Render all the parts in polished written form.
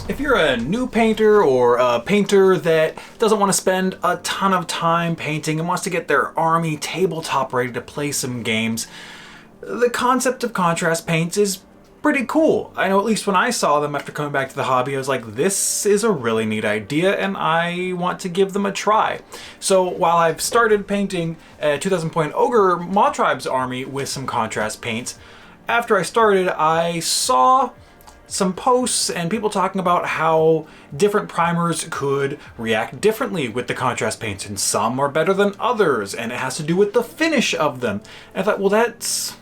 If you're a new painter or a painter that doesn't want to spend a ton of time painting and wants to get their army tabletop ready to play some games, the concept of contrast paints is pretty cool. I know at least when I saw them after coming back to the hobby, I was like, this is a really neat idea and I want to give them a try. So while I've started painting a 2000 point Ogre Maw Tribe's army with some contrast paints, after I started, I saw some posts and people talking about how different primers could react differently with the contrast paints, and some are better than others, and it has to do with the finish of them. And I thought, well, that's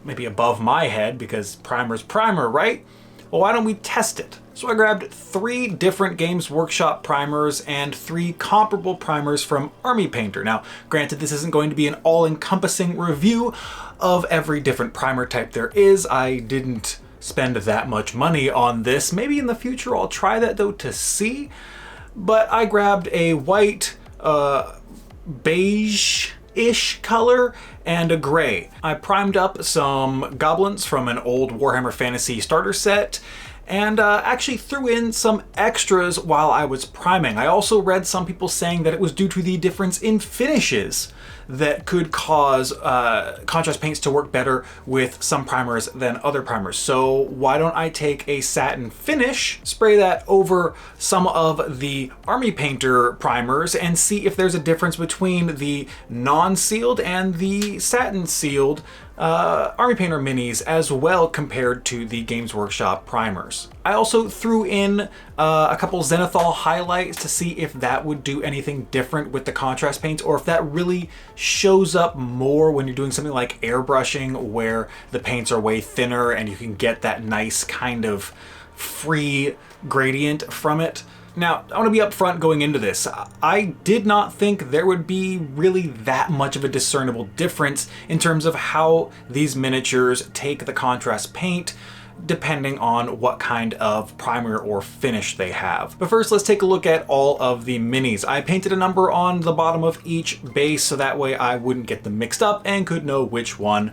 maybe above my head because primer's primer, right? Well, why don't we test it? So I grabbed 3 different Games Workshop primers and 3 comparable primers from Army Painter. Now, granted, this isn't going to be an all-encompassing review of every different primer type there is. I didn't spend that much money on this. Maybe in the future I'll try that though to see. But I grabbed a white, beige-ish color and a gray. I primed up some goblins from an old Warhammer Fantasy starter set and actually threw in some extras while I was priming. I also read some people saying that it was due to the difference in finishes that could cause contrast paints to work better with some primers than other primers. So why don't I take a satin finish, spray that over some of the Army Painter primers and see if there's a difference between the non-sealed and the satin sealed Army Painter minis as well compared to the Games Workshop primers. I also threw in a couple Zenithal highlights to see if that would do anything different with the contrast paints, or if that really shows up more when you're doing something like airbrushing where the paints are way thinner and you can get that nice kind of free gradient from it. Now, I want to be upfront going into this. I did not think there would be really that much of a discernible difference in terms of how these miniatures take the contrast paint, depending on what kind of primer or finish they have. But first, let's take a look at all of the minis. I painted a number on the bottom of each base so that way I wouldn't get them mixed up and could know which one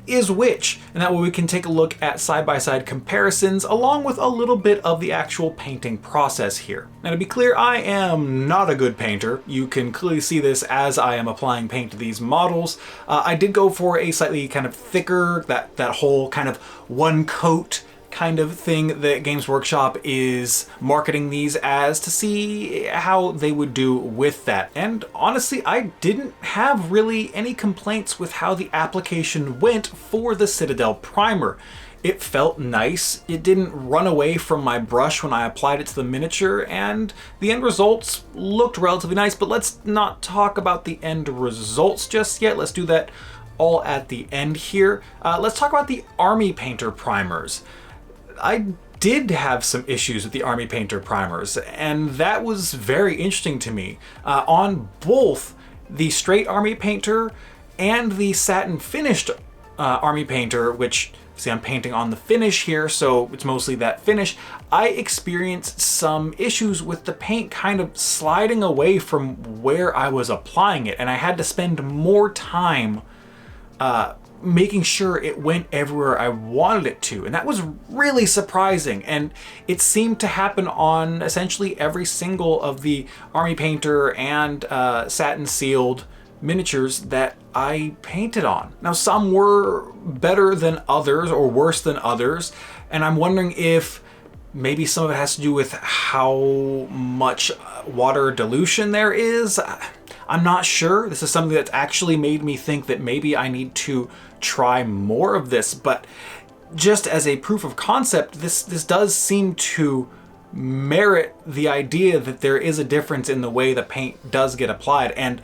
is which, and that way we can take a look at side-by-side comparisons along with a little bit of the actual painting process here. Now, to be clear, I am not a good painter. You can clearly see this as I am applying paint to these models. I did go for a slightly kind of thicker, that whole kind of one coat kind of thing that Games Workshop is marketing these as, to see how they would do with that. And honestly, I didn't have really any complaints with how the application went for the Citadel primer. It felt nice, it didn't run away from my brush when I applied it to the miniature, and the end results looked relatively nice. But let's not talk about the end results just yet. Let's do that all at the end here. Let's talk about the Army Painter primers. I did have some issues with the Army Painter primers, and that was very interesting to me. On both the straight Army Painter and the satin finished Army Painter, which, see, I'm painting on the finish here, so it's mostly that finish, I experienced some issues with the paint kind of sliding away from where I was applying it, and I had to spend more time making sure it went everywhere I wanted it to. And that was really surprising. And it seemed to happen on essentially every single of the Army Painter and satin sealed miniatures that I painted on. Now, some were better than others or worse than others. And I'm wondering if maybe some of it has to do with how much water dilution there is. I'm not sure. This is something that's actually made me think that maybe I need to try more of this, but just as a proof of concept, this does seem to merit the idea that there is a difference in the way the paint does get applied. And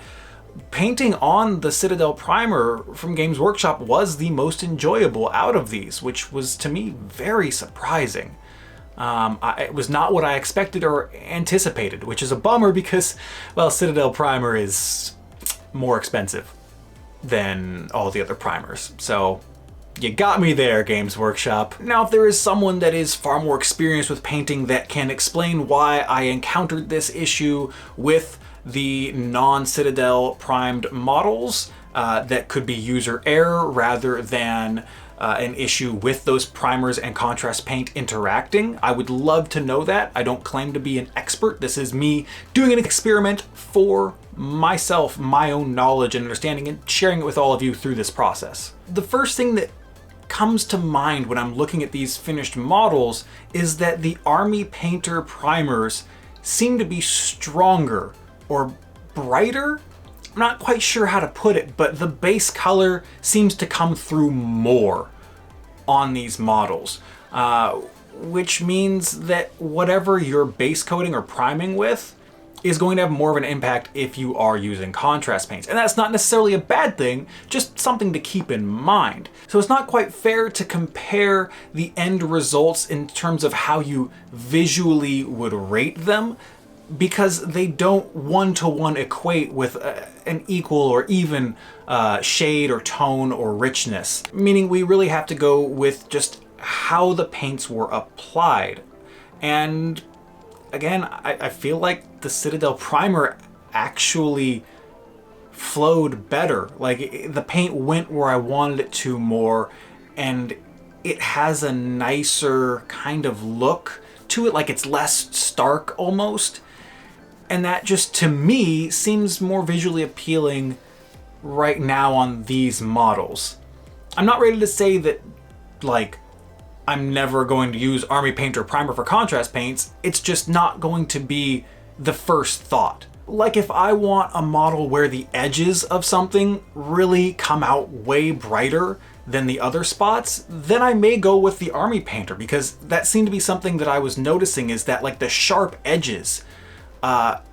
painting on the Citadel primer from Games Workshop was the most enjoyable out of these, which was to me very surprising. It was not what I expected or anticipated, which is a bummer because, well, Citadel primer is more expensive than all the other primers. So you got me there, Games Workshop. Now, if there is someone that is far more experienced with painting that can explain why I encountered this issue with the non-Citadel primed models, that could be user error rather than an issue with those primers and contrast paint interacting. I would love to know that. I don't claim to be an expert. This is me doing an experiment for myself, my own knowledge and understanding, and sharing it with all of you through this process. The first thing that comes to mind when I'm looking at these finished models is that the Army Painter primers seem to be stronger or brighter. I'm not quite sure how to put it, but the base color seems to come through more on these models, which means that whatever you're base coating or priming with is going to have more of an impact if you are using contrast paints. And that's not necessarily a bad thing, just something to keep in mind. So it's not quite fair to compare the end results in terms of how you visually would rate them, because they don't one-to-one equate with an equal or even shade or tone or richness. Meaning we really have to go with just how the paints were applied. And again, I feel like the Citadel primer actually flowed better. Like, the paint went where I wanted it to more, and it has a nicer kind of look to it, like it's less stark almost. And that just, to me, seems more visually appealing right now on these models. I'm not ready to say that, like, I'm never going to use Army Painter primer for contrast paints. It's just not going to be the first thought. Like, if I want a model where the edges of something really come out way brighter than the other spots, then I may go with the Army Painter, because that seemed to be something that I was noticing, is that like the sharp edges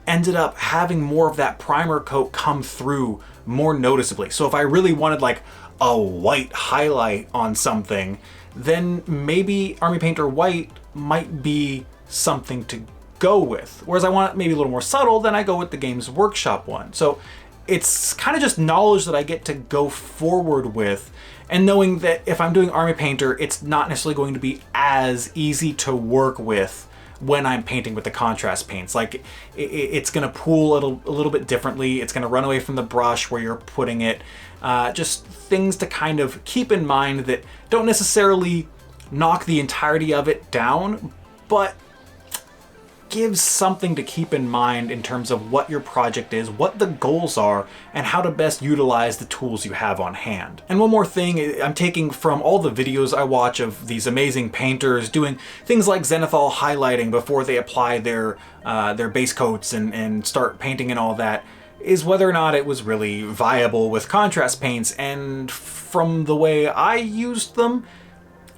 ended up having more of that primer coat come through more noticeably. So if I really wanted like a white highlight on something, then maybe Army Painter White might be something to go with. Whereas I want it maybe a little more subtle, then I go with the Games Workshop one. So it's kind of just knowledge that I get to go forward with, and knowing that if I'm doing Army Painter, it's not necessarily going to be as easy to work with when I'm painting with the contrast paints. Like, it's gonna pool a little bit differently. It's gonna run away from the brush where you're putting it. Just things to kind of keep in mind that don't necessarily knock the entirety of it down, but gives something to keep in mind in terms of what your project is, what the goals are, and how to best utilize the tools you have on hand. And one more thing I'm taking from all the videos I watch of these amazing painters doing things like zenithal highlighting before they apply their base coats and start painting and all that, is whether or not it was really viable with contrast paints. And from the way I used them,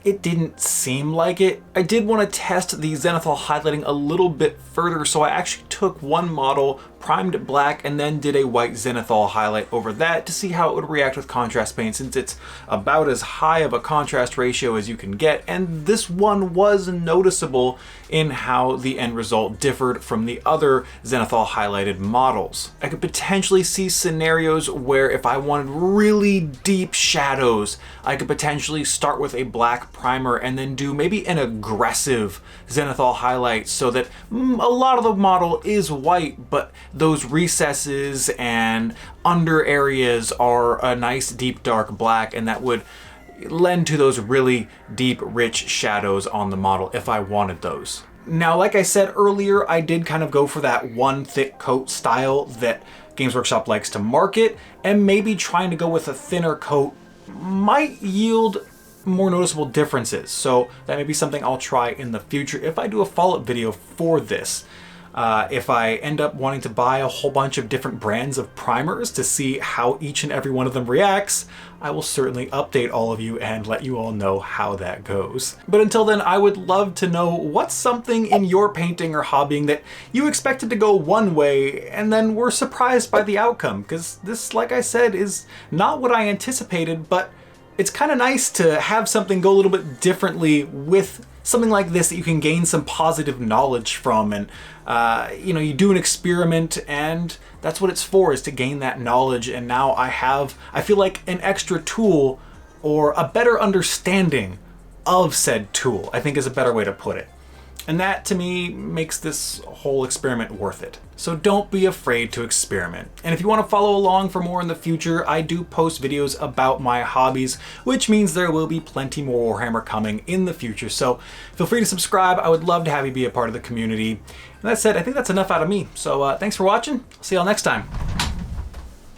it didn't seem like it. I did want to test the zenithal highlighting a little bit further, so I actually took one model, primed it black, and then did a white zenithal highlight over that to see how it would react with contrast paint, since it's about as high of a contrast ratio as you can get, and this one was noticeable in how the end result differed from the other zenithal highlighted models. I could potentially see scenarios where if I wanted really deep shadows, I could potentially start with a black primer and then do maybe an aggressive zenithal highlight so that a lot of the model is white, but those recesses and under areas are a nice deep dark black, and that would lend to those really deep rich shadows on the model if I wanted those. Now, like I said earlier, I did kind of go for that one thick coat style that Games Workshop likes to market, and maybe trying to go with a thinner coat might yield more noticeable differences. So that may be something I'll try in the future if I do a follow-up video for this. If I end up wanting to buy a whole bunch of different brands of primers to see how each and every one of them reacts, I will certainly update all of you and let you all know how that goes. But until then, I would love to know what's something in your painting or hobbying that you expected to go one way and then were surprised by the outcome, because this, like I said, is not what I anticipated, but it's kind of nice to have something go a little bit differently with something like this that you can gain some positive knowledge from. And you do an experiment, and that's what it's for, is to gain that knowledge. And now I feel like an extra tool, or a better understanding of said tool, I think is a better way to put it. And that, to me, makes this whole experiment worth it. So don't be afraid to experiment. And if you want to follow along for more in the future, I do post videos about my hobbies, which means there will be plenty more Warhammer coming in the future. So feel free to subscribe. I would love to have you be a part of the community. And that said, I think that's enough out of me. So thanks for watching. See y'all next time.